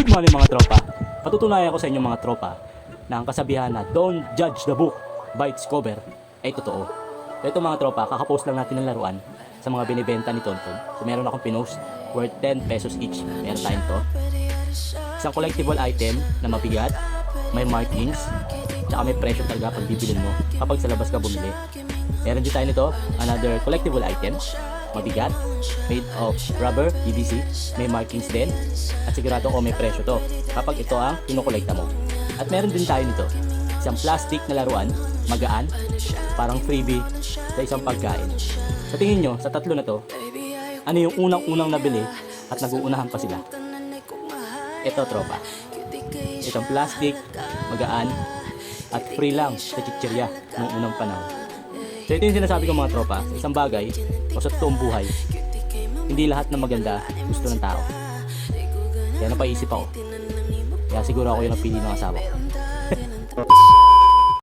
Good morning mga tropa. Patutunayan ko sa inyo mga tropa na ang kasabihan na don't judge the book by its cover ay totoo. Ito mga tropa, kakapost lang natin ng laruan sa mga binibenta ni Tonton. So meron akong pinost worth 10 pesos each. Meron tayong to. Isang collectible item na mabigat, may markings, tsaka may presyo talaga pag bibilin mo kapag sa labas ka bumili. Meron din tayo nito, another collectible item, mabigat, made of rubber, PVC, may markings din, at sigurado ko may presyo to kapag ito ang kinukolekta mo. At meron din tayo nito, isang plastic na laruan, magaan, parang freebie sa isang pagkain. Sa tingin nyo, sa tatlo na to, ano yung unang-unang nabili at nag-uunahan pa sila? Ito tropa, itong plastic, magaan, at free lang sa chichirya noong unang panahon. So ito yung sinasabi ko mga tropa, sa isang bagay o sa totoong buhay, hindi lahat na maganda gusto ng tao. Kaya napaisip ako. Kaya siguro ako yung napili ng asawa ko.